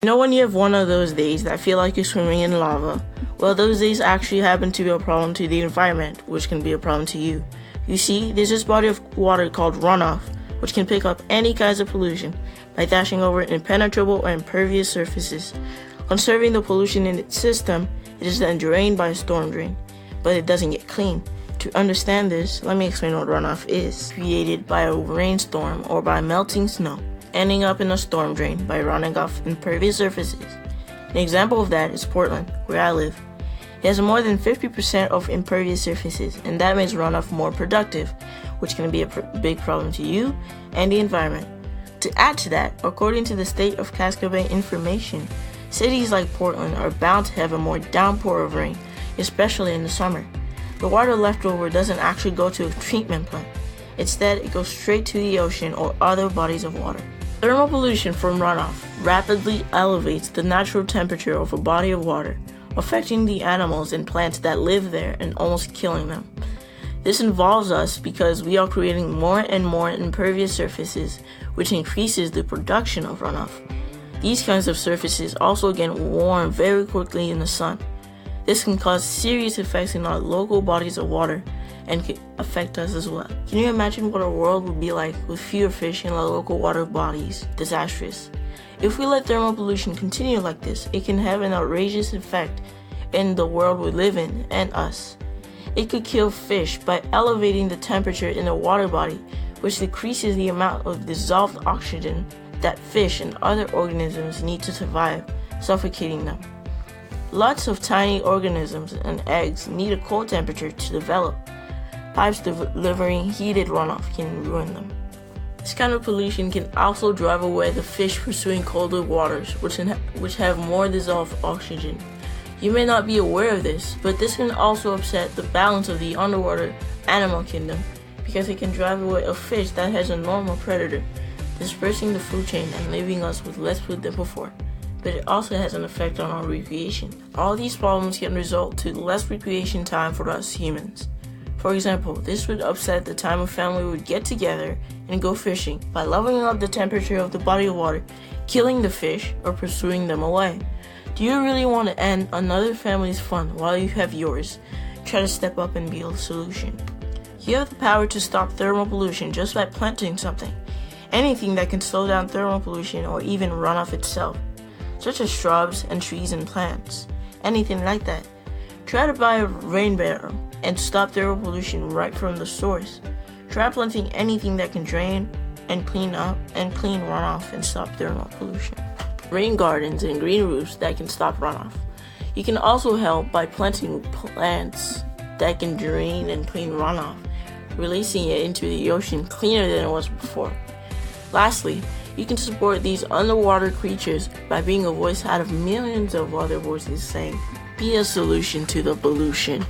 You know when you have one of those days that feel like you're swimming in lava? Well, those days actually happen to be a problem to the environment, which can be a problem to you. You see, there's this body of water called runoff, which can pick up any kinds of pollution by dashing over impenetrable or impervious surfaces. Conserving the pollution in its system, it is then drained by a storm drain, but it doesn't get clean. To understand this, let me explain what runoff is. Created by a rainstorm or by melting snow, ending up in a storm drain by running off impervious surfaces. An example of that is Portland, where I live. It has more than 50% of impervious surfaces, and that makes runoff more productive, which can be a big problem to you and the environment. To add to that, according to the State of Casco Bay information, cities like Portland are bound to have a more downpour of rain, especially in the summer. The water left over doesn't actually go to a treatment plant. Instead, it goes straight to the ocean or other bodies of water. Thermal pollution from runoff rapidly elevates the natural temperature of a body of water, affecting the animals and plants that live there and almost killing them. This involves us because we are creating more and more impervious surfaces, which increases the production of runoff. These kinds of surfaces also get warm very quickly in the sun. This can cause serious effects in our local bodies of water and can affect us as well. Can you imagine what our world would be like with fewer fish in our local water bodies? Disastrous. If we let thermal pollution continue like this, it can have an outrageous effect in the world we live in and us. It could kill fish by elevating the temperature in the water body, which decreases the amount of dissolved oxygen that fish and other organisms need to survive, suffocating them. Lots of tiny organisms and eggs need a cold temperature to develop. Pipes delivering heated runoff can ruin them. This kind of pollution can also drive away the fish pursuing colder waters, which have more dissolved oxygen. You may not be aware of this, but this can also upset the balance of the underwater animal kingdom because it can drive away a fish that has a normal predator, dispersing the food chain and leaving us with less food than before. But it also has an effect on our recreation. All these problems can result to less recreation time for us humans. For example, this would upset the time a family would get together and go fishing by leveling up the temperature of the body of water, killing the fish, or pursuing them away. Do you really want to end another family's fun while you have yours? Try to step up and be a solution. You have the power to stop thermal pollution just by planting something. Anything that can slow down thermal pollution or even runoff itself, such as shrubs and trees and plants. Anything like that. Try to buy a rain barrel and stop thermal pollution right from the source. Try planting anything that can drain and clean runoff and stop thermal pollution. Rain gardens and green roofs that can stop runoff. You can also help by planting plants that can drain and clean runoff, releasing it into the ocean cleaner than it was before. Lastly, you can support these underwater creatures by being a voice out of millions of other voices saying, be a solution to the pollution.